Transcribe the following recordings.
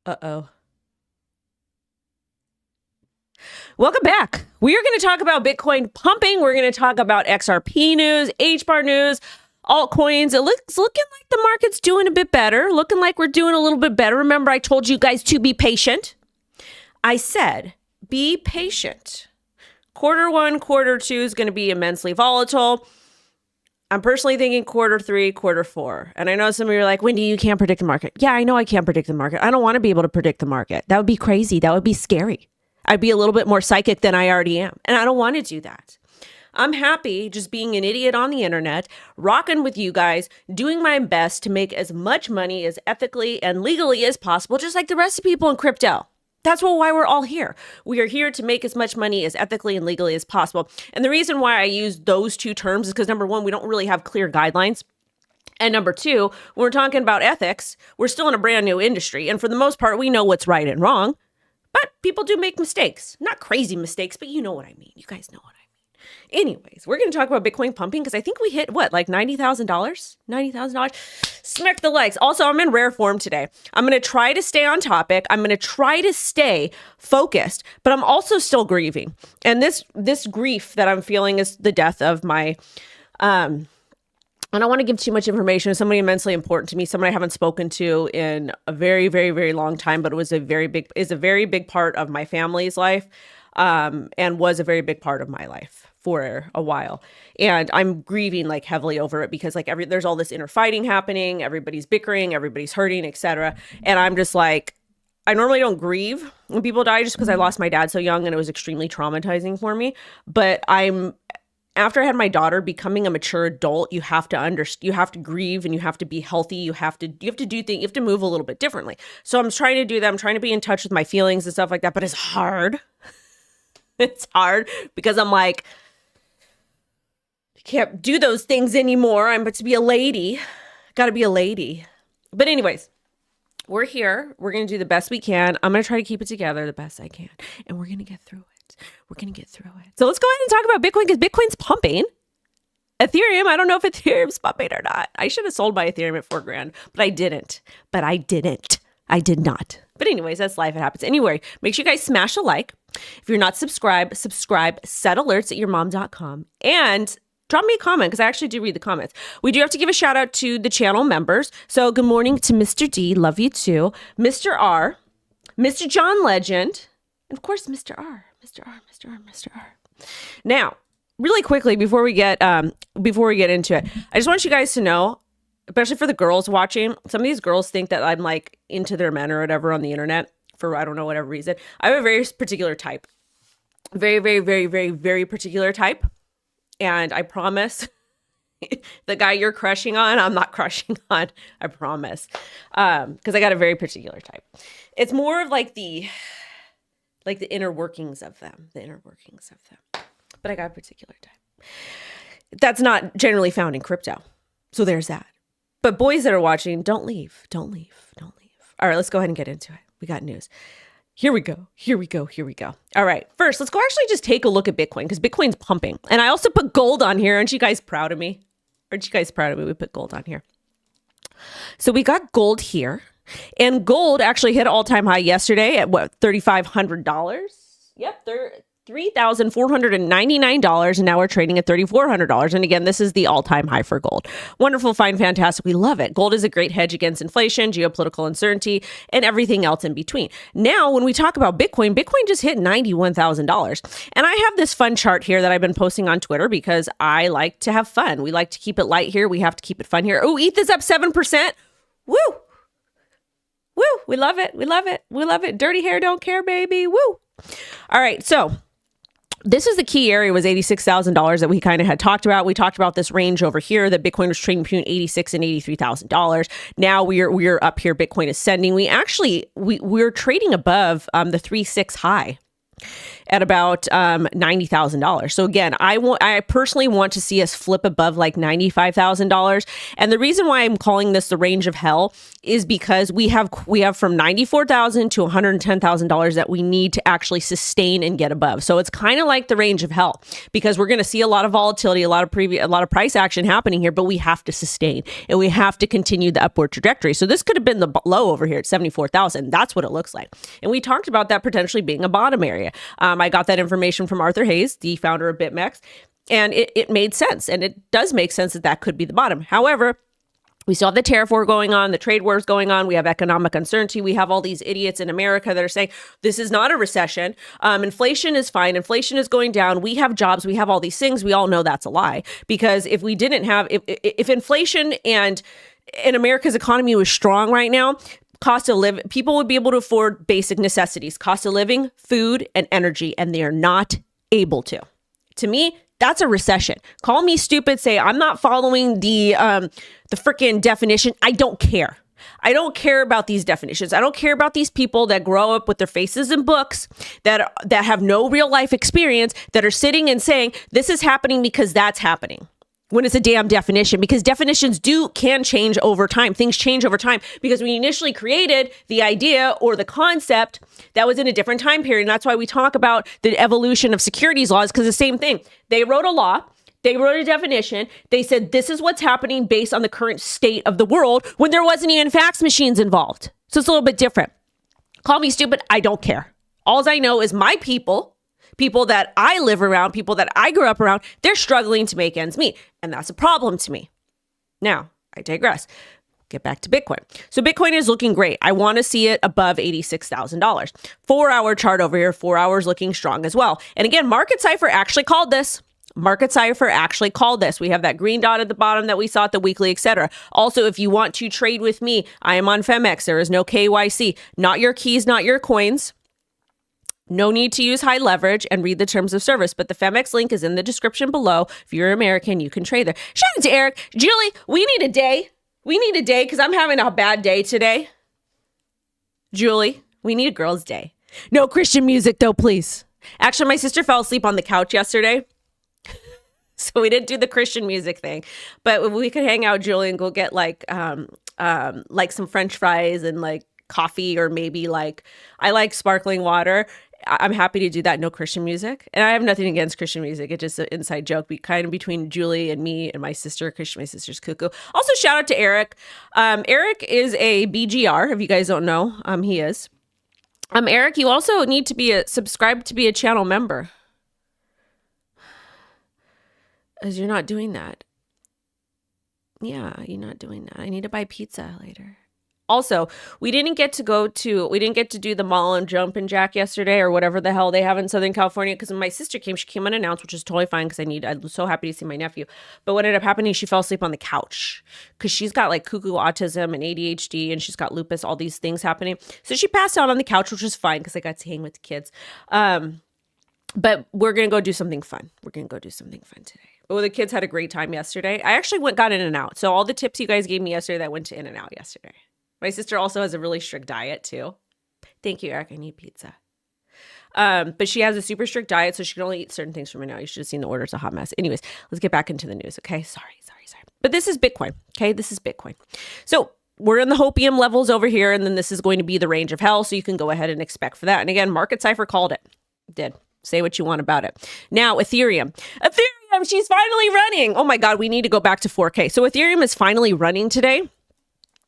Uh-oh. Welcome back. We are going to talk about Bitcoin pumping. We're going to talk about XRP news, HBAR news, altcoins. It looks looking like the market's doing a bit better, looking like we're doing a little bit better. Remember, I told you guys to be patient. I said, be patient. Quarter one, quarter two is going to be immensely volatile. I'm personally thinking quarter three, quarter four. And I know some of you are like, Wendy, you can't predict the market. Yeah, I know I can't predict the market. I don't want to be able to predict the market. That would be crazy. That would be scary. I'd be a little bit more psychic than I already am. And I don't want to do that. I'm happy just being an idiot on the internet, rocking with you guys, doing my best to make as much money as ethically and legally as possible, just like the rest of people in crypto. That's why we're all here. We are here to make as much money as ethically and legally as possible. And the reason why I use those two terms is because, number one, we don't really have clear guidelines. And number two, when we're talking about ethics, we're still in a brand new industry. And for the most part, we know what's right and wrong. But people do make mistakes. Not crazy mistakes, but you know what I mean. You guys know what I mean. Anyways, we're going to talk about Bitcoin pumping because I think we hit, like $90,000? $90,000? Smack the likes. Also, I'm in rare form today. I'm going to try to stay on topic. I'm going to try to stay focused, but I'm also still grieving. And this grief that I'm feeling is the death of my, I don't want to give too much information. Somebody immensely important to me, someone I haven't spoken to in a very, very, very long time, but it was a very big part of my family's life, and was a very big part of my life for a while. And I'm grieving like heavily over it because like there's all this inner fighting happening. Everybody's bickering, everybody's hurting, etc. And I'm just like, I normally don't grieve when people die just because I lost my dad so young and it was extremely traumatizing for me. But after I had my daughter, becoming a mature adult, you have to grieve and you have to be healthy. You have to do things, you have to move a little bit differently. So I'm trying to do that. I'm trying to be in touch with my feelings and stuff like that, but it's hard. It's hard because I'm like, can't do those things anymore. I'm about to be a lady. Gotta be a lady. But anyways, we're here. We're going to do the best we can. I'm going to try to keep it together the best I can. And we're going to get through it. We're going to get through it. So let's go ahead and talk about Bitcoin because Bitcoin's pumping. Ethereum, I don't know if Ethereum's pumping or not. I should have sold my Ethereum at $4,000, but I didn't. I did not. But anyways, that's life. It happens. Anyway, make sure you guys smash a like. If you're not subscribed, set alerts at yourmom.com. And drop me a comment because I actually do read the comments. We do have to give a shout out to the channel members. So good morning to Mr. D. Love you too. Mr. R. Mr. John Legend. And of course, Mr. R. Mr. R. Now, really quickly before we get into it, I just want you guys to know, especially for the girls watching, some of these girls think that I'm like into their men or whatever on the internet for I don't know whatever reason. I have a very particular type. Very, very, very, very, very particular type. And I promise the guy you're crushing on, I'm not crushing on. I promise. Because I got a very particular type. It's more of like the inner workings of them. But I got a particular type. That's not generally found in crypto. So there's that. But boys that are watching, don't leave. All right, let's go ahead and get into it. We got news. Here we go. All right. First, let's go actually just take a look at Bitcoin because Bitcoin's pumping. And I also put gold on here. Aren't you guys proud of me? We put gold on here. So we got gold here. And gold actually hit an all-time high yesterday at what, $3,500? Yep, $3,499, and now we're trading at $3,400. And again, this is the all-time high for gold. Wonderful, fine, fantastic. We love it. Gold is a great hedge against inflation, geopolitical uncertainty, and everything else in between. Now, when we talk about Bitcoin just hit $91,000. And I have this fun chart here that I've been posting on Twitter because I like to have fun. We like to keep it light here. We have to keep it fun here. Oh, ETH is up 7%. Woo! We love it. Dirty hair don't care, baby. Woo! All right, so this is the key area was $86,000 that we kind of had talked about. We talked about this range over here that Bitcoin was trading between $86,000 and $83,000. Now we're up here. Bitcoin is ascending. We're trading above the 3.6 high at about $90,000. So again, I personally want to see us flip above like $95,000. And the reason why I'm calling this the range of hell is because we have from $94,000 to $110,000 that we need to actually sustain and get above. So it's kind of like the range of hell, because we're going to see a lot of volatility, a lot of price action happening here, but we have to sustain and we have to continue the upward trajectory. So this could have been the low over here at 74,000. That's what it looks like. And we talked about that potentially being a bottom area. I got that information from Arthur Hayes, the founder of BitMEX, and it made sense. And it does make sense that could be the bottom. However, we still have the tariff war going on, the trade wars going on. We have economic uncertainty. We have all these idiots in America that are saying this is not a recession. Inflation is fine. Inflation is going down. We have jobs. We have all these things. We all know that's a lie, because if we didn't have, if inflation and in America's economy was strong right now, cost of living, people would be able to afford basic necessities, cost of living, food, and energy, and they are not able to. To me, that's a recession. Call me stupid, say I'm not following the freaking definition. I don't care. I don't care about these definitions. I don't care about these people that grow up with their faces in books, that have no real life experience, that are sitting and saying this is happening because that's happening, when it's a damn definition, because definitions can change over time. Things change over time, because we initially created the idea or the concept that was in a different time period. And that's why we talk about the evolution of securities laws, because the same thing. They wrote a law. They wrote a definition. They said, this is what's happening based on the current state of the world, when there wasn't even fax machines involved. So it's a little bit different. Call me stupid. I don't care. All I know is my people that I live around, people that I grew up around, they're struggling to make ends meet. And that's a problem to me. Now, I digress. Get back to Bitcoin. So Bitcoin is looking great. I want to see it above $86,000. 4-hour chart over here, 4 hours looking strong as well. And again, Cipher actually called this. CipHER actually called this. We have that green dot at the bottom that we saw at the weekly, etc. Also, if you want to trade with me, I am on FEMX. There is no KYC. Not your keys, not your coins. No need to use high leverage, and read the terms of service. But the FEMX link is in the description below. If you're American, you can trade there. Shout out to Eric. Julie, we need a day. We need a day because I'm having a bad day today. Julie, we need a girl's day. No Christian music though, please. Actually, my sister fell asleep on the couch yesterday. So we didn't do the Christian music thing. But we could hang out, Julie, and go get like some French fries and like coffee, or maybe like, I like sparkling water. I'm happy to do that. No Christian music. And I have nothing against Christian music. It's just an inside joke kind of between Julie and me and my sister. My sister's cuckoo. Also, shout out to Eric. Eric is a BGR. If you guys don't know, he is. Eric, you also need to be subscribed to be a channel member. As you're not doing that. Yeah, you're not doing that. I need to buy pizza later. Also, we didn't get to do the mall and jump and jack yesterday, or whatever the hell they have in Southern California, because when my sister came, she came unannounced, which is totally fine because I was so happy to see my nephew. But what ended up happening, she fell asleep on the couch because she's got like cuckoo autism and ADHD, and she's got lupus, all these things happening. So she passed out on the couch, which was fine because I got to hang with the kids. But we're going to go do something fun. We're going to go do something fun today. Oh, the kids had a great time yesterday. I actually got In-N-Out. So all the tips you guys gave me yesterday, that went to In-N-Out yesterday. My sister also has a really strict diet too. Thank you, Eric. I need pizza. But she has a super strict diet, so she can only eat certain things from now. You should have seen the order. It's a hot mess. Anyways, let's get back into the news. Okay. Sorry. But this is Bitcoin. Okay. This is Bitcoin. So we're in the hopium levels over here, and then this is going to be the range of hell. So you can go ahead and expect for that. And again, CipHER called it. Did. Say what you want about it. Now, Ethereum, she's finally running. Oh my God, we need to go back to 4K. So Ethereum is finally running today.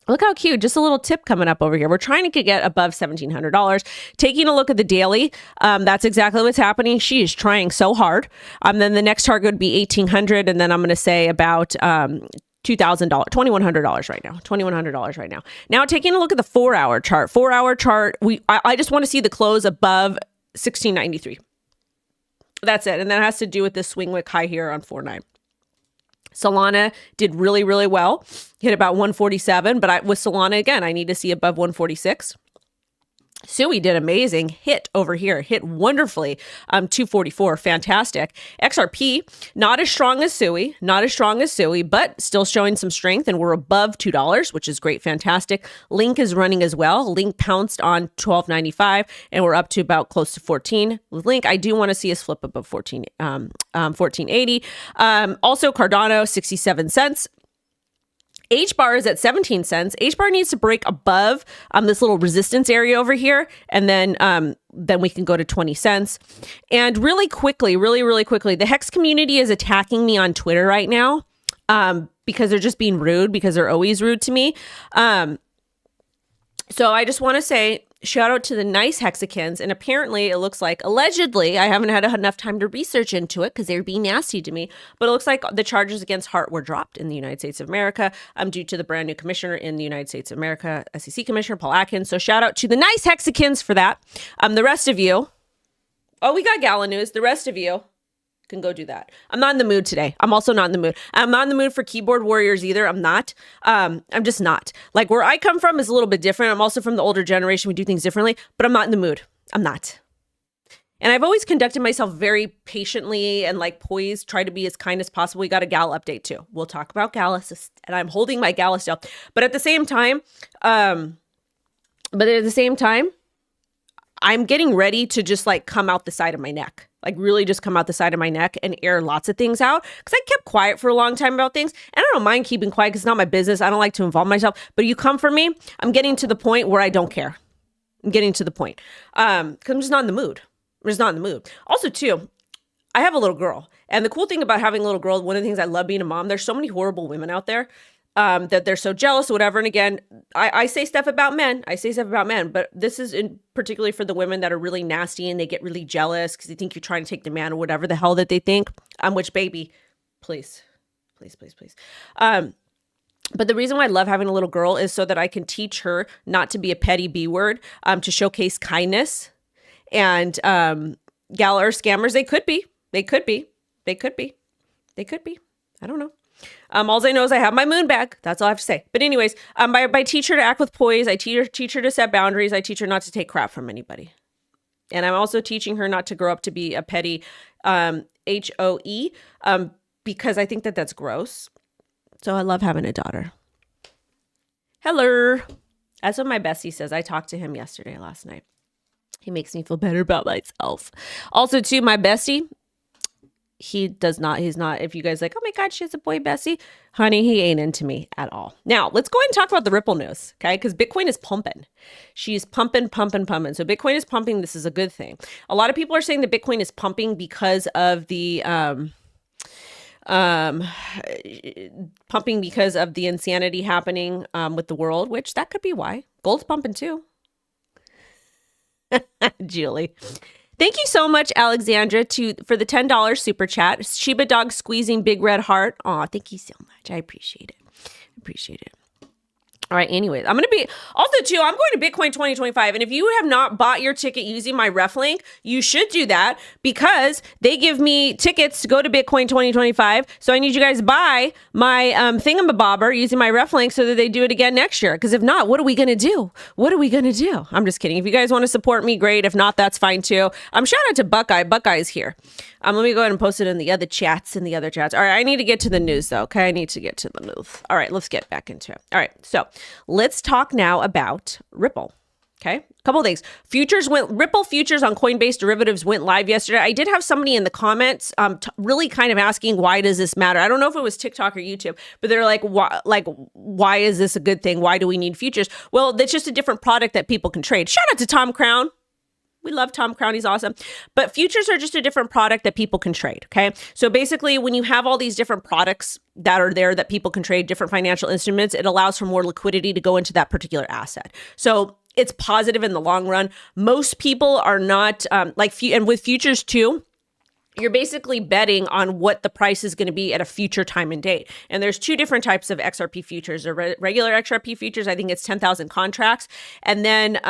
Look how cute. Just a little tip coming up over here. We're trying to get above $1,700. Taking a look at the daily, that's exactly what's happening. She is trying so hard. Then the next target would be $1,800. And then I'm going to say about $2,000, $2,100 right now. $2,100 right now. Now, taking a look at the 4-hour chart. 4-hour chart, I just want to see the close above 1693. That's it. And that has to do with this swing wick high here on 4.9. Solana did really, really well. Hit about 147. But with Solana, again, I need to see above 146. SUI did amazing. Hit over here, hit wonderfully. 244, fantastic. XRP, not as strong as SUI, but still showing some strength, and we're above $2, which is great, fantastic. Link is running as well. Link pounced on 12.95, and we're up to about close to 14. With Link, I do want to see us flip above 1480. Also, Cardano, 67 cents. HBAR is at 17 cents. HBAR needs to break above this little resistance area over here, and then we can go to 20 cents. And really quickly, the Hex community is attacking me on Twitter right now because they're just being rude, because they're always rude to me. So I just want to say shout out to the nice Hexicans. And apparently it looks like, allegedly, I haven't had enough time to research into it because they're being nasty to me, but it looks like the charges against Hart were dropped in the United States of America due to the brand new commissioner in the United States of America, SEC Commissioner Paul Atkins. So shout out to the nice Hexicans for that. The rest of you, we got GALA news. The rest of you can go do that. I'm not in the mood today. I'm also not in the mood. I'm not in the mood for keyboard warriors either. I'm not. I'm just not. Like, where I come from is a little bit different. I'm also from the older generation. We do things differently, but I'm not in the mood. I'm not. And I've always conducted myself very patiently and like poised, try to be as kind as possible. We got a GALA update too. We'll talk about GALA, and I'm holding my GALA still. But at the same time, I'm getting ready to just like come out the side of my neck. Like really just come out the side of my neck and air lots of things out. Because I kept quiet for a long time about things. And I don't mind keeping quiet because it's not my business. I don't like to involve myself. But you come for me, I'm getting to the point where I don't care. I'm getting to the point. Because I'm just not in the mood. Also, too, I have a little girl. And the cool thing about having a little girl, one of the things I love being a mom, there's so many horrible women out there that they're so jealous or whatever. And again, I say stuff about men. But this is particularly for the women that are really nasty and they get really jealous because they think you're trying to take the man or whatever the hell that they think. Which, baby, please. But the reason why I love having a little girl is so that I can teach her not to be a petty B word, to showcase kindness. And GALA or scammers, they could be. I don't know. All I know is I have my moon back. That's all I have to say. But anyways, I teach her to act with poise. I teach her to set boundaries. I teach her not to take crap from anybody. And I'm also teaching her not to grow up to be a petty HOE because I think that that's gross. So I love having a daughter. Hello. That's what my bestie says. I talked to him last night. He makes me feel better about myself. Also, too, my bestie, he's not, if you guys are like, oh my God, she has a boy bestie. Honey, he ain't into me at all. Now, let's go ahead and talk about the Ripple news, okay? Because Bitcoin is pumping. She's pumping. So Bitcoin is pumping. This is a good thing. A lot of people are saying that Bitcoin is pumping because of the, insanity happening with the world, which that could be why. Gold's pumping too. Julie. Thank you so much, Alexandra, for the $10 super chat. Shiba dog squeezing big red heart. Aw, thank you so much. I appreciate it. All right, anyways, I'm going to Bitcoin 2025. And if you have not bought your ticket using my ref link, you should do that because they give me tickets to go to Bitcoin 2025. So I need you guys to buy my thingamabobber using my ref link so that they do it again next year. Because if not, what are we going to do? I'm just kidding. If you guys want to support me, great. If not, that's fine too. Shout out to Buckeye. Buckeye's here. Let me go ahead and post it in the other chats. All right, I need to get to the news though. Okay, I need to get to the news. All right, let's get back into it. All right, so let's talk now about Ripple. Okay, a couple of things. Ripple futures on Coinbase derivatives went live yesterday. I did have somebody in the comments really kind of asking, why does this matter? I don't know if it was TikTok or YouTube, but they're like, why is this a good thing? Why do we need futures? Well, that's just a different product that people can trade. Shout out to Tom Crown. We love Tom Crown. He's awesome. But futures are just a different product that people can trade. Okay. So basically, when you have all these different products that are there that people can trade, different financial instruments, it allows for more liquidity to go into that particular asset. So it's positive in the long run. Most people are not and with futures too, you're basically betting on what the price is going to be at a future time and date. And there's two different types of XRP futures. There are regular XRP futures. I think it's 10,000 contracts. And then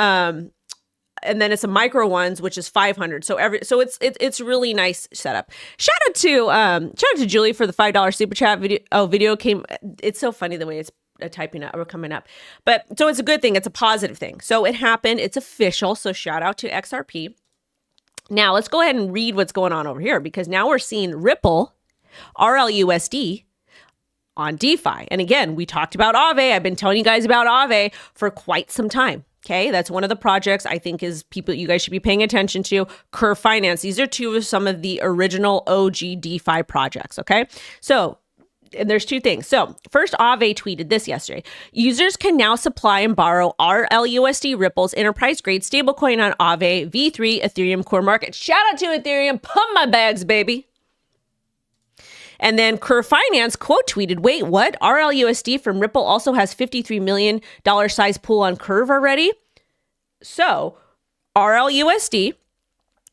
it's a micro ones, which is 500. So it's really nice setup. Shout out to Julie for the $5 super chat video. Video came. It's so funny the way it's typing up or coming up. But so it's a good thing. It's a positive thing. So it happened. It's official. So shout out to XRP. Now let's go ahead and read what's going on over here, because now we're seeing Ripple, RLUSD, on DeFi. And again, we talked about Aave. I've been telling you guys about Aave for quite some time. Okay, that's one of the projects I think is people you guys should be paying attention to. Curve Finance. These are two of some of the original OG DeFi projects. Okay, so and there's two things. So first, Aave tweeted this yesterday. Users can now supply and borrow RLUSD Ripple's enterprise grade stablecoin on Aave V3 Ethereum core market. Shout out to Ethereum. Pump my bags, baby. And then Curve Finance quote tweeted, wait, what? RLUSD from Ripple also has $53 million size pool on Curve already? So RLUSD,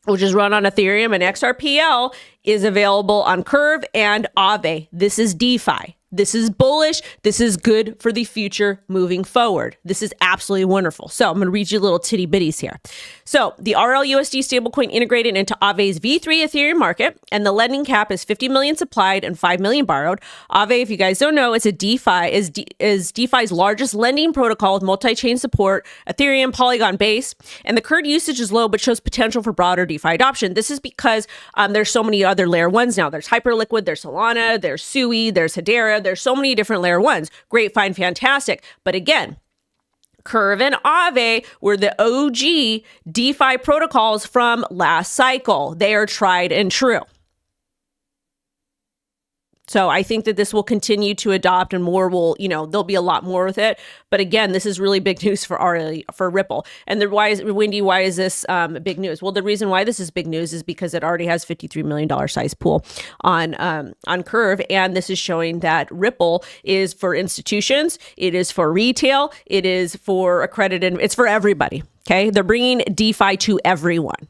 which is run on Ethereum and XRPL, is available on Curve and Aave. This is DeFi. This is bullish. This is good for the future moving forward. This is absolutely wonderful. So I'm going to read you little titty bitties here. So the RLUSD stablecoin integrated into Aave's V3 Ethereum market, and the lending cap is 50 million supplied and 5 million borrowed. Aave, if you guys don't know, is DeFi's largest lending protocol with multi-chain support, Ethereum, Polygon base, and the current usage is low, but shows potential for broader DeFi adoption. This is because there's so many other layer ones now. There's Hyperliquid, there's Solana, there's Sui, there's Hedera. There's so many different layer ones. Great, fine, fantastic. But again, Curve and Aave were the OG DeFi protocols from last cycle. They are tried and true. So I think that this will continue to adopt, and more will, there'll be a lot more with it. But again, this is really big news for Ripple. And why is this big news? Well, the reason why this is big news is because it already has $53 million size pool on Curve. And this is showing that Ripple is for institutions. It is for retail. It is for accredited. It's for everybody. Okay. They're bringing DeFi to everyone.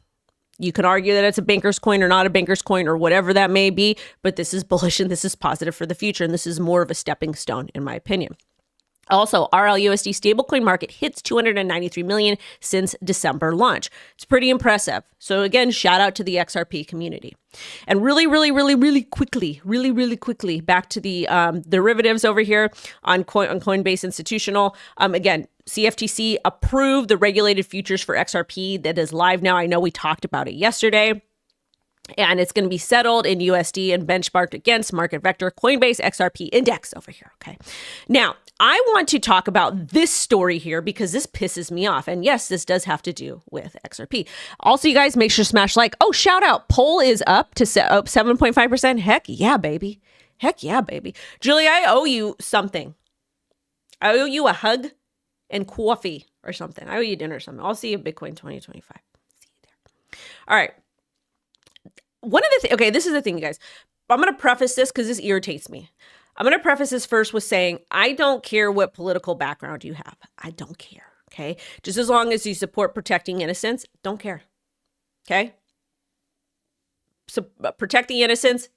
You can argue that it's a banker's coin or not a banker's coin or whatever that may be, but this is bullish and this is positive for the future. And this is more of a stepping stone, in my opinion. Also, RLUSD stablecoin market hits 293 million since December launch. It's pretty impressive. So again, shout out to the XRP community. And really quickly, back to the derivatives over here on Coinbase Institutional. Again, CFTC approved the regulated futures for XRP that is live now. I know we talked about it yesterday. And it's going to be settled in USD and benchmarked against market vector Coinbase XRP index over here. Okay. Now, I want to talk about this story here because this pisses me off. And yes, this does have to do with XRP. Also, you guys make sure to smash like. Oh, shout out. Poll is up to 7.5%. Heck yeah, baby. Heck yeah, baby. Julie, I owe you something. I owe you a hug and coffee or something. I owe you dinner or something. I'll see you Bitcoin 2025. See you there. All right. One of the okay, this is the thing, you guys. I'm going to preface this because this irritates me. I'm going to preface this first with saying, I don't care what political background you have. I don't care, okay? Just as long as you support protecting innocence, don't care, okay? So protect the innocence,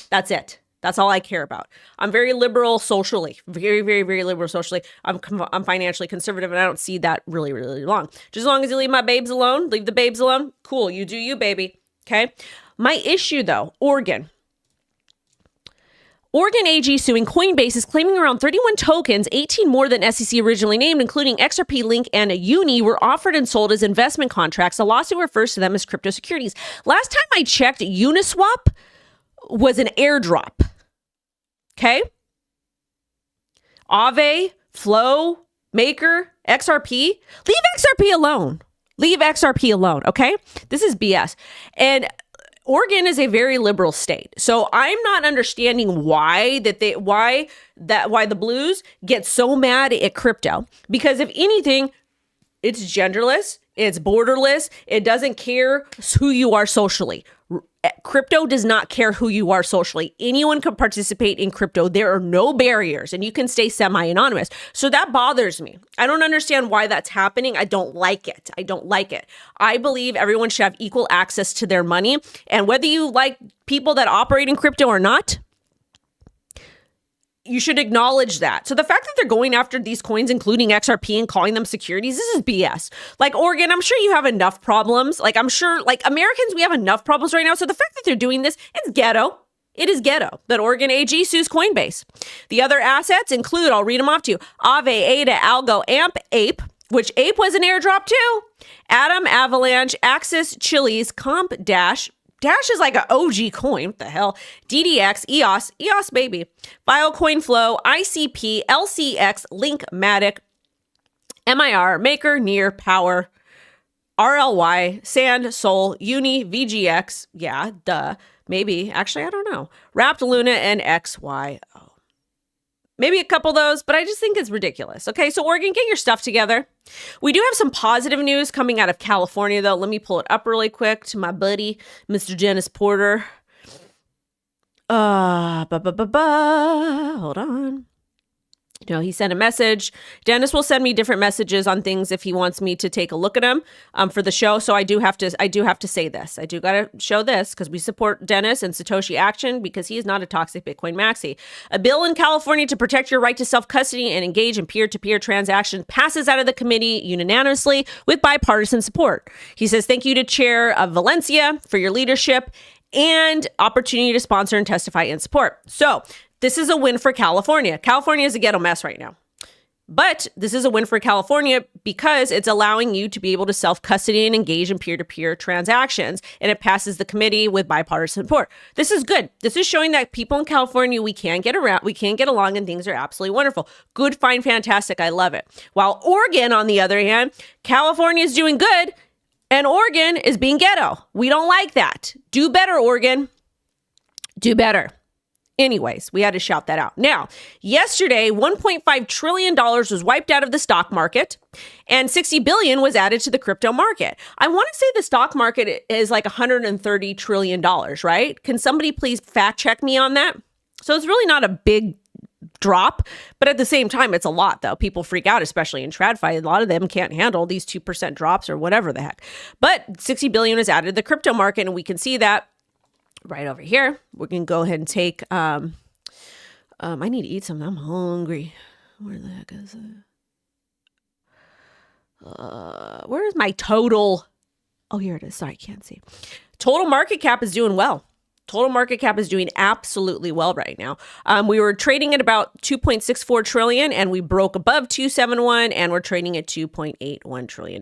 that's it. That's all I care about. I'm very liberal socially, very liberal socially. I'm financially conservative, and I don't see that really long. Just as long as you leave my babes alone, leave the babes alone, cool, you do you, baby. Okay. My issue though, Oregon AG suing Coinbase is claiming around 31 tokens, 18 more than SEC originally named, including XRP, Link, and Uni, were offered and sold as investment contracts. The lawsuit refers to them as crypto securities. Last time I checked, Uniswap was an airdrop. Okay. Aave, Flow, Maker, XRP. Leave XRP alone. Leave XRP alone, okay? This is BS. And Oregon is a very liberal state. So I'm not understanding why the blues get so mad at crypto. Because if anything, it's genderless, it's borderless, it doesn't care who you are socially. Crypto does not care who you are socially. Anyone can participate in crypto. There are no barriers, and you can stay semi-anonymous. So that bothers me. I don't understand why that's happening. I don't like it. I believe everyone should have equal access to their money. And whether you like people that operate in crypto or not, you should acknowledge that. So the fact that they're going after these coins, including XRP, and calling them securities, this is BS. Like Oregon, I'm sure you have enough problems. Like I'm sure, like Americans, we have enough problems right now. So the fact that they're doing this, it's ghetto. It is ghetto that Oregon AG sues Coinbase. The other assets include, I'll read them off to you, Aave, Ada, Algo, AMP, Ape, which Ape was an airdrop too, Atom, Avalanche, Axis, Chiliz, Comp, Dash. Dash is like an OG coin. What the hell? DDX, EOS baby. Filecoin Flow, ICP, LCX, Link, Matic, MIR, Maker, Near, Power, RLY, Sand, Sol, Uni, VGX. Yeah, duh. Maybe. Actually, I don't know. Wrapped, Luna, and XYO. Maybe a couple of those, but I just think it's ridiculous. Okay, so Oregon, get your stuff together. We do have some positive news coming out of California, though. Let me pull it up really quick to my buddy, Mr. Dennis Porter. Hold on. No, he sent a message. Dennis will send me different messages on things if he wants me to take a look at them for the show. So I do have to say this. I do got to show this because we support Dennis and Satoshi Action because he is not a toxic Bitcoin maxi. A bill in California to protect your right to self-custody and engage in peer-to-peer transactions passes out of the committee unanimously with bipartisan support. He says, thank you to Chair Valencia for your leadership and opportunity to sponsor and testify in support. So this is a win for California. California is a ghetto mess right now. But this is a win for California because it's allowing you to be able to self-custody and engage in peer-to-peer transactions. And it passes the committee with bipartisan support. This is good. This is showing that people in California, we can get around, we can get along, and things are absolutely wonderful. Good, fine, fantastic. I love it. While Oregon, on the other hand, California is doing good and Oregon is being ghetto. We don't like that. Do better, Oregon. Do better. Anyways, we had to shout that out. Now, yesterday, $1.5 trillion was wiped out of the stock market and $60 billion was added to the crypto market. I want to say the stock market is like $130 trillion, right? Can somebody please fact check me on that? So it's really not a big drop, but at the same time, it's a lot though. People freak out, especially in TradFi. A lot of them can't handle these 2% drops or whatever the heck. But $60 billion is added to the crypto market, and we can see that right over here. We can go ahead and take, I need to eat something. I'm hungry. Where the heck is it? Where is my total? Oh, here it is. Sorry, I can't see. Total market cap is doing well. Total market cap is doing absolutely well right now. We were trading at about 2.64 trillion and we broke above 271 and we're trading at $2.81 trillion.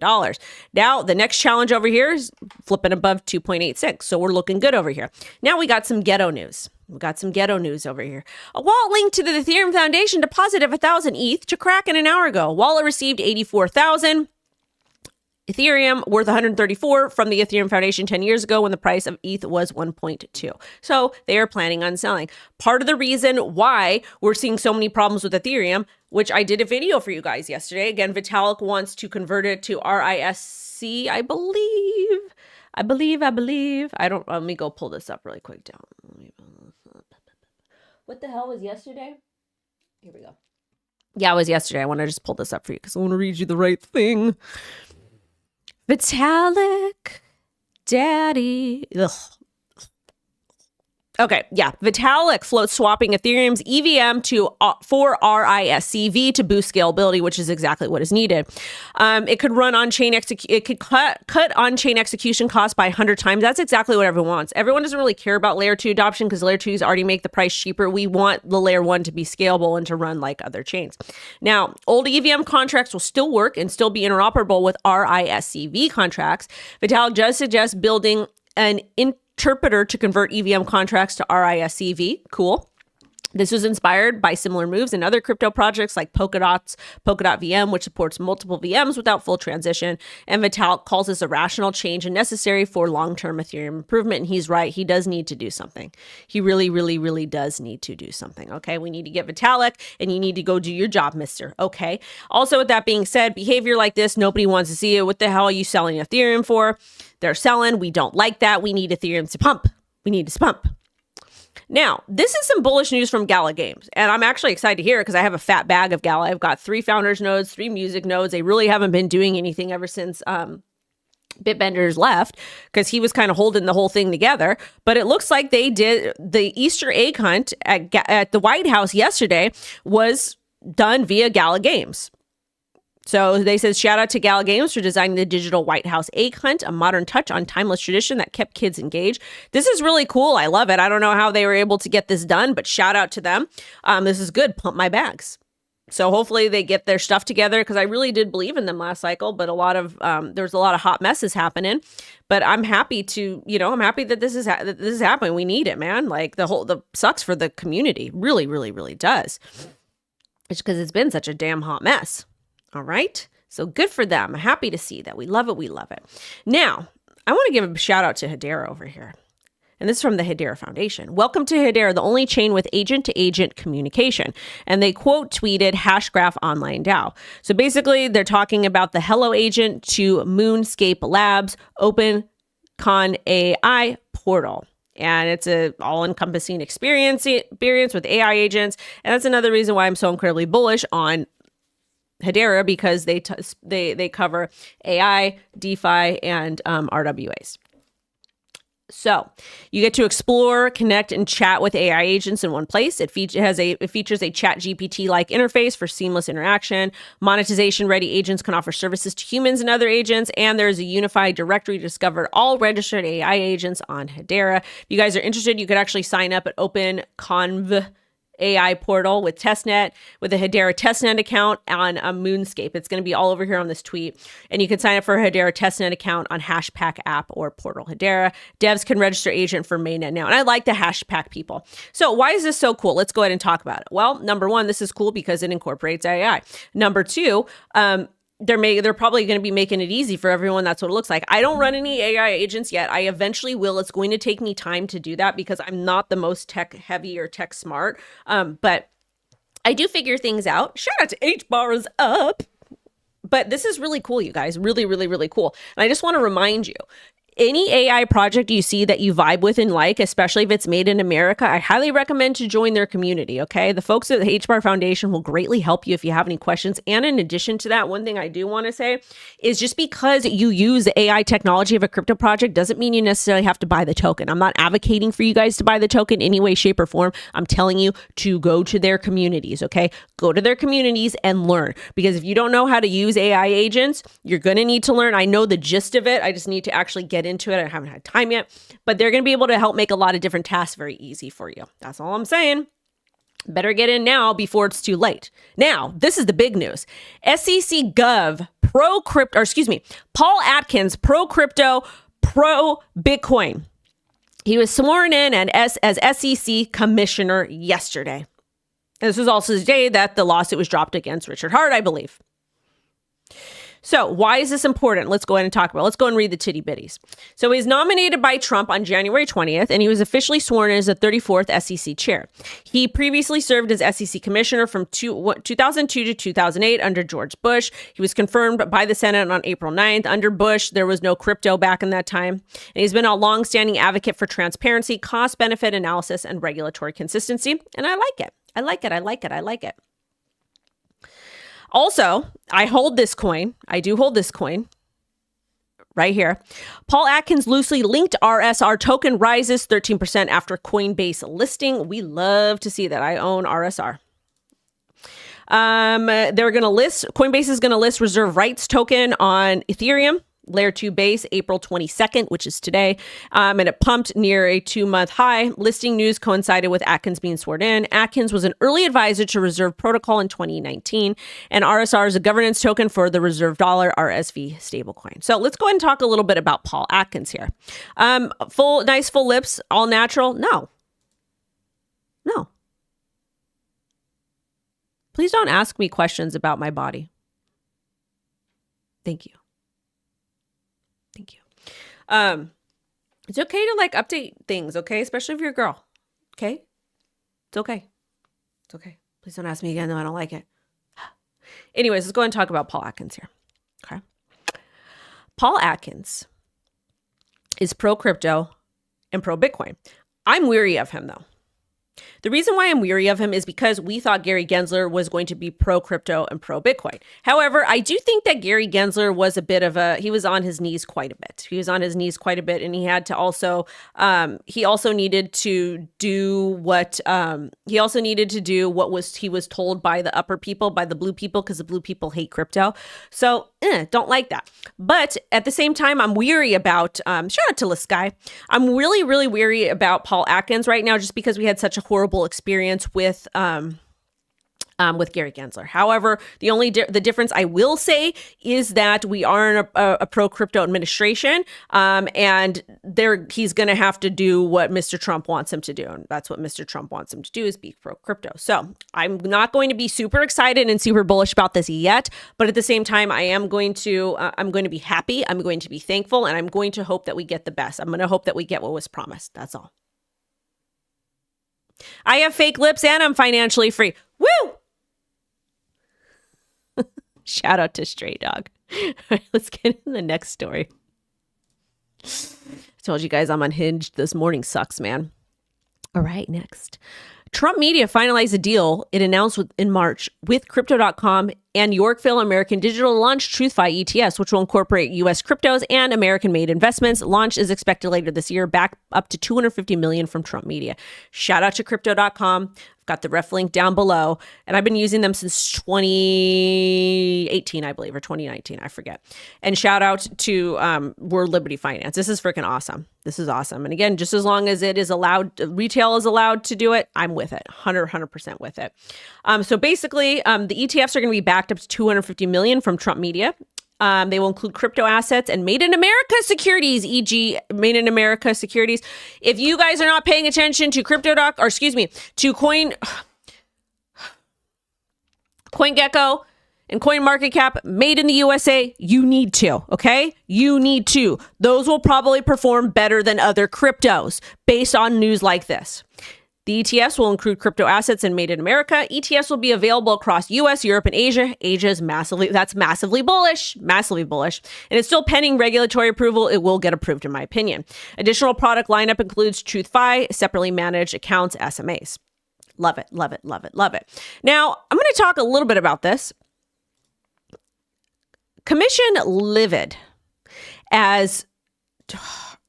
Now, the next challenge over here is flipping above 2.86. So we're looking good over here. Now we got some ghetto news. We got some ghetto news over here. A wallet linked to the Ethereum Foundation deposited 1,000 ETH to Kraken an hour ago. Wallet received 84,000. Ethereum worth 134 from the Ethereum Foundation 10 years ago when the price of ETH was 1.2. So they are planning on selling. Part of the reason why we're seeing so many problems with Ethereum, which I did a video for you guys yesterday. Again, Vitalik wants to convert it to RISC, I believe. Let me go pull this up really quick down. What the hell was yesterday? Here we go. Yeah, it was yesterday. I want to just pull this up for you because I want to read you the right thing. Vitalik, daddy. Ugh. Okay, yeah. Vitalik floats swapping Ethereum's EVM for RISC-V to boost scalability, which is exactly what is needed. It could run on-chain it could cut on-chain execution costs by 100 times. That's exactly what everyone wants. Everyone doesn't really care about layer 2 adoption because layer 2s already make the price cheaper. We want the layer 1 to be scalable and to run like other chains. Now, old EVM contracts will still work and still be interoperable with RISC-V contracts. Vitalik does suggest building an interpreter to convert EVM contracts to RISC-V. Cool. This was inspired by similar moves in other crypto projects like Polkadot VM, which supports multiple VMs without full transition. And Vitalik calls this a rational change and necessary for long-term Ethereum improvement. And he's right. He does need to do something. He really, really, really does need to do something. Okay. We need to get Vitalik and you need to go do your job, mister. Okay. Also, with that being said, behavior like this, nobody wants to see it. What the hell are you selling Ethereum for? They're selling. We don't like that. We need Ethereum to pump. We need to pump. Now, this is some bullish news from GALA Games, and I'm actually excited to hear it because I have a fat bag of GALA. I've got 3 founders nodes, 3 music nodes. They really haven't been doing anything ever since Bitbender's left because he was kind of holding the whole thing together. But it looks like they did the Easter egg hunt at the White House yesterday was done via GALA Games. So they said, shout out to GALA Games for designing the digital White House egg hunt, a modern touch on timeless tradition that kept kids engaged. This is really cool. I love it. I don't know how they were able to get this done, but shout out to them. This is good. Pump my bags. So hopefully they get their stuff together, because I really did believe in them last cycle, but there's a lot of hot messes happening. But I'm happy I'm happy that this is happening. We need it, man. Like the sucks for the community. Really, really, really does. It's because it's been such a damn hot mess. All right. So good for them. I'm happy to see that. We love it. We love it. Now, I want to give a shout out to Hedera over here. And this is from the Hedera Foundation. Welcome to Hedera, the only chain with agent-to-agent communication. And they quote tweeted Hashgraph Online DAO. So basically, they're talking about the Hello Agent to Moonscape Labs OpenCon AI portal. And it's a all-encompassing experience with AI agents. And that's another reason why I'm so incredibly bullish on Hedera, because they cover AI, DeFi, and RWAs. So you get to explore, connect, and chat with AI agents in one place. It features a chat GPT-like interface for seamless interaction. Monetization-ready agents can offer services to humans and other agents, and there's a unified directory to discover all registered AI agents on Hedera. If you guys are interested, you could actually sign up at OpenConv AI portal with testnet, with a Hedera testnet account on Moonscape. It's going to be all over here on this tweet. And you can sign up for a Hedera testnet account on Hashpack app or portal Hedera. Devs can register agent for mainnet now. And I like the Hashpack people. So why is this so cool? Let's go ahead and talk about it. Well, number one, this is cool because it incorporates AI. Number two, they're probably going to be making it easy for everyone. That's what it looks like. I don't run any AI agents yet. I eventually will. It's going to take me time to do that because I'm not the most tech heavy or tech smart. But I do figure things out. Shout out to HBAR is up. But this is really cool, you guys. Really, really, really cool. And I just want to remind you, any AI project you see that you vibe with and like, especially if it's made in America, I highly recommend to join their community, okay? The folks at the HBAR Foundation will greatly help you if you have any questions. And in addition to that, one thing I do want to say is just because you use the AI technology of a crypto project doesn't mean you necessarily have to buy the token. I'm not advocating for you guys to buy the token in any way, shape, or form. I'm telling you to go to their communities, okay? Go to their communities and learn. Because if you don't know how to use AI agents, you're going to need to learn. I know the gist of it. I just need to actually get into it. I haven't had time yet, but they're going to be able to help make a lot of different tasks very easy for you. That's all I'm saying. Better get in now before it's too late. Now, this is the big news. SEC Gov Paul Atkins, pro crypto, pro Bitcoin. He was sworn in as SEC commissioner yesterday. And this was also the day that the lawsuit was dropped against Richard Hart, I believe. So why is this important? Let's go ahead and talk about it. Let's go and read the titty bitties. So he's nominated by Trump on January 20th, and he was officially sworn in as the 34th SEC chair. He previously served as SEC commissioner from 2002 to 2008 under George Bush. He was confirmed by the Senate on April 9th. Under Bush, there was no crypto back in that time. And he's been a longstanding advocate for transparency, cost-benefit analysis, and regulatory consistency. And I like it. I like it. I like it. I like it. Also, I hold this coin. I do hold this coin right here. Paul Atkins loosely linked RSR token rises 13% after Coinbase listing. We love to see that. I own RSR. Coinbase is going to list reserve rights token on Ethereum. Layer 2 base, April 22nd, which is today, and it pumped near a 2-month high. Listing news coincided with Atkins being sworn in. Atkins was an early advisor to Reserve Protocol in 2019, and RSR is a governance token for the Reserve Dollar RSV stablecoin. So let's go ahead and talk a little bit about Paul Atkins here. Nice full lips, all natural? No. Please don't ask me questions about my body. Thank you. It's okay to update things, okay? Especially if you're a girl, okay? It's okay. Please don't ask me again, though. I don't like it. Anyways, let's go ahead and talk about Paul Atkins here, okay? Paul Atkins is pro crypto and pro Bitcoin. I'm weary of him, though. The reason why I'm weary of him is because we thought Gary Gensler was going to be pro-crypto and pro-Bitcoin. However, I do think that Gary Gensler was he was on his knees quite a bit. He was on his knees quite a bit, and he had to also, he also needed to do what he was told by the upper people, by the blue people, because the blue people hate crypto. So, don't like that. But at the same time, I'm weary about, shout out to this guy. I'm really, really weary about Paul Atkins right now, just because we had such a horrible experience with Gary Gensler. However, the difference I will say is that we are in a pro crypto administration, and he's going to have to do what Mr. Trump wants him to do, and that's what Mr. Trump wants him to do, is be pro crypto. So I'm not going to be super excited and super bullish about this yet, but at the same time, I am going to I'm going to be happy, I'm going to be thankful, and I'm going to hope that we get the best. I'm going to hope that we get what was promised. That's all. I have fake lips and I'm financially free. Woo! Shout out to Stray Dog. All right, let's get into the next story. I told you guys I'm unhinged. This morning sucks, man. All right, next. Trump Media finalized a deal it announced in March with Crypto.com and Yorkville American Digital to launch TruthFi ETFs, which will incorporate U.S. cryptos and American-made investments. Launch is expected later this year, back up to $250 million from Trump Media. Shout out to Crypto.com. I've got the ref link down below, and I've been using them since 2018, I believe, or 2019, I forget. And shout out to World Liberty Finance. This is freaking awesome. This is awesome. And again, just as long as it is allowed, retail is allowed to do it, I'm with it, 100% with it. So basically, the ETFs are going to be backed up to $250 million from Trump Media. They will include crypto assets and Made in America securities, e.g. Made in America securities. If you guys are not paying attention to to CoinGecko and CoinMarketCap, made in the USA, you need to, okay? You need to. Those will probably perform better than other cryptos based on news like this. The ETFs will include crypto assets and Made in America. ETFs will be available across US, Europe, and Asia. Asia's massively bullish. And it's still pending regulatory approval. It will get approved, in my opinion. Additional product lineup includes TruthFi, separately managed accounts, SMAs. Love it, love it, love it, love it. Now, I'm going to talk a little bit about this. Commission livid as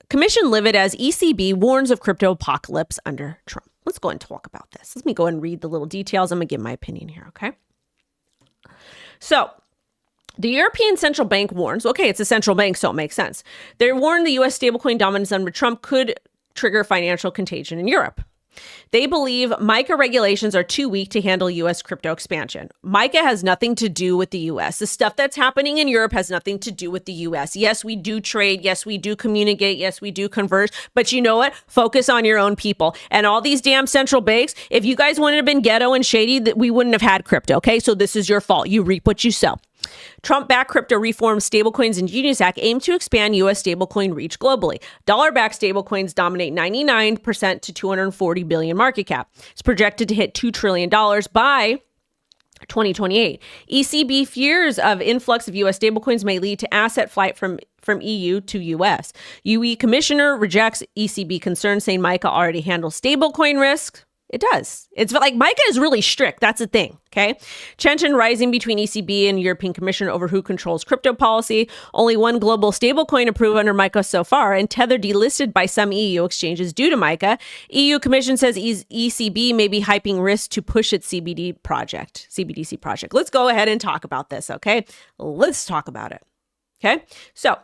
ECB warns of crypto apocalypse under Trump. Let's go and talk about this. Let me go and read the little details. I'm going to give my opinion here, okay? So, the European Central Bank warns, okay, it's a central bank, so it makes sense. They warned the U.S. stablecoin dominance under Trump could trigger financial contagion in Europe. They believe MiCA regulations are too weak to handle U.S. crypto expansion. MiCA has nothing to do with the U.S. The stuff that's happening in Europe has nothing to do with the U.S. Yes, we do trade. Yes, we do communicate. Yes, we do converse. But you know what? Focus on your own people. And all these damn central banks, if you guys wouldn't have been ghetto and shady, that we wouldn't have had crypto, okay? So this is your fault. You reap what you sow. Trump-backed crypto reforms, stablecoins, and Genius Act aim to expand U.S. stablecoin reach globally. Dollar-backed stablecoins dominate 99% to $240 billion market cap. It's projected to hit $2 trillion by 2028. ECB fears of influx of U.S. stablecoins may lead to asset flight from EU to U.S. UE commissioner rejects ECB concerns, saying MiCA already handles stablecoin risk. It does. It's like MiCA is really strict. That's the thing. Okay. Tension rising between ECB and European Commission over who controls crypto policy. Only one global stablecoin approved under MiCA so far, and Tether delisted by some EU exchanges due to MiCA. EU Commission says ECB may be hyping risk to push its CBDC project. Let's go ahead and talk about this. Okay. Let's talk about it. Okay. So,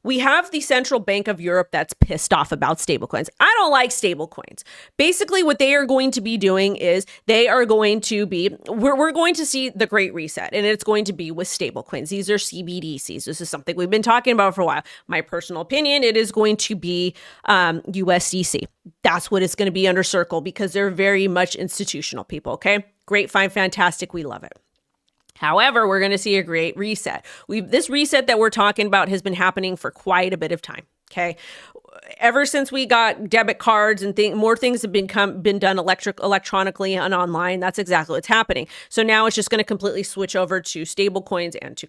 we have the Central Bank of Europe that's pissed off about stablecoins. I don't like stablecoins. Basically, what they are going to be doing is we're going to see the Great Reset, and it's going to be with stablecoins. These are CBDCs. This is something we've been talking about for a while. My personal opinion, it is going to be USDC. That's what it's going to be under Circle, because they're very much institutional people, okay? Great, fine, fantastic. We love it. However, we're going to see a great reset. This reset that we're talking about has been happening for quite a bit of time. Okay. Ever since we got debit cards and more things have been done electronically and online. That's exactly what's happening. So now it's just going to completely switch over to stable coins and to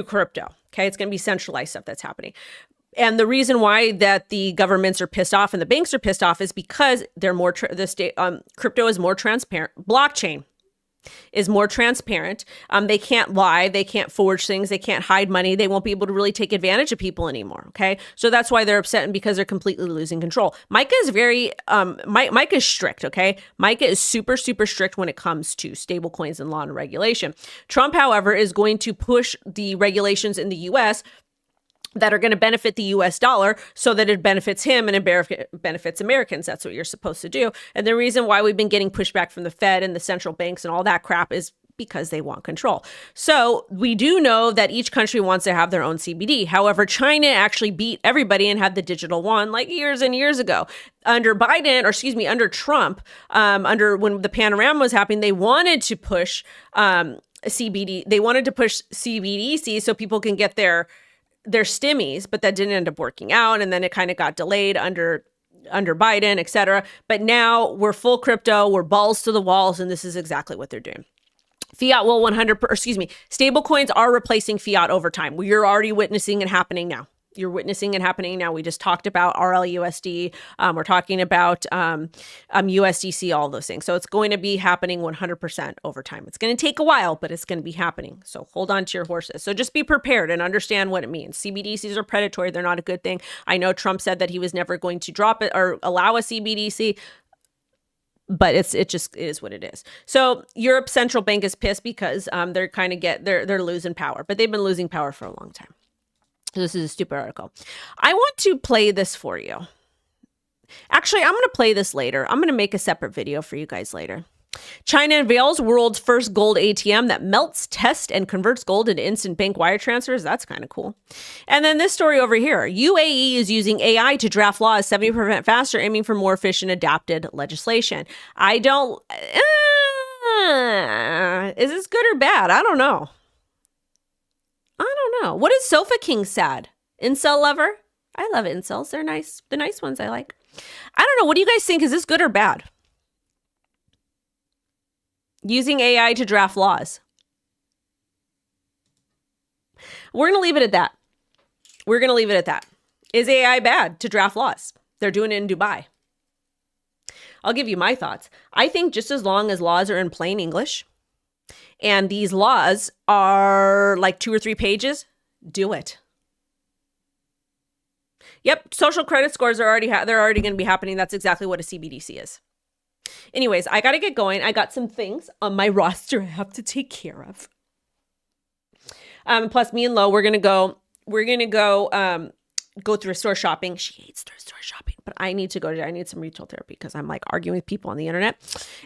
crypto. Okay. It's going to be centralized stuff that's happening. And the reason why that the governments are pissed off and the banks are pissed off is because they're more crypto is more transparent. Blockchain is more transparent. They can't lie. They can't forge things. They can't hide money. They won't be able to really take advantage of people anymore. Okay. So that's why they're upset, and because they're completely losing control. Micah is very, Micah is strict. Okay. Micah is super, super strict when it comes to stable coins and law and regulation. Trump, however, is going to push the regulations in the US that are going to benefit the US dollar so that it benefits him and it benefits Americans. That's what you're supposed to do. And the reason why we've been getting pushback from the Fed and the central banks and all that crap is because they want control. So we do know that each country wants to have their own CBD. However, China actually beat everybody and had the digital yuan like years and years ago. Under Biden, or excuse me, under Trump, when the panorama was happening, they wanted to push CBD. They wanted to push CBDCs so people can get their stimmies, but that didn't end up working out. And then it kind of got delayed under Biden, et cetera. But now we're full crypto, we're balls to the walls, and this is exactly what they're doing. Fiat will stable coins are replacing fiat over time. You're already witnessing it happening now. You're witnessing it happening now. We just talked about RLUSD. We're talking about USDC, all those things. So it's going to be happening 100% over time. It's going to take a while, but it's going to be happening. So hold on to your horses. So just be prepared and understand what it means. CBDCs are predatory. They're not a good thing. I know Trump said that he was never going to drop it or allow a CBDC. But it is what it is. So Europe's central bank is pissed because they're losing power, but they've been losing power for a long time. So this is a stupid article. I want to play this for you. Actually, I'm going to play this later. I'm going to make a separate video for you guys later. China unveils world's first gold ATM that melts, tests, and converts gold into instant bank wire transfers. That's kind of cool. And then this story over here. UAE is using AI to draft laws 70% faster, aiming for more efficient, adapted legislation. Is this good or bad? I don't know. What is Sofa King sad? Incel lover? I love incels. They're nice. The nice ones I like. I don't know. What do you guys think? Is this good or bad? Using AI to draft laws. We're going to leave it at that. Is AI bad to draft laws? They're doing it in Dubai. I'll give you my thoughts. I think just as long as laws are in plain English and these laws are like 2 or 3 pages, do it. Yep, social credit scores are they're already going to be happening. That's exactly what a CBDC is. Anyways, I got to get going. I got some things on my roster I have to take care of. Plus, me and Lo, we're gonna go thrift store shopping. She hates thrift store shopping, but I need some retail therapy because I'm like arguing with people on the internet.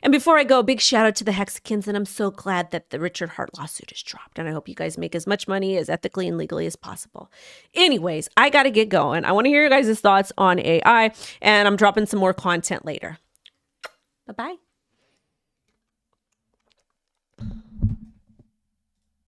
And before I go, big shout out to the Hexicans, and I'm so glad that the Richard Hart lawsuit is dropped. And I hope you guys make as much money as ethically and legally as possible. Anyways, I got to get going. I want to hear your guys' thoughts on AI, and I'm dropping some more content later. Bye-bye.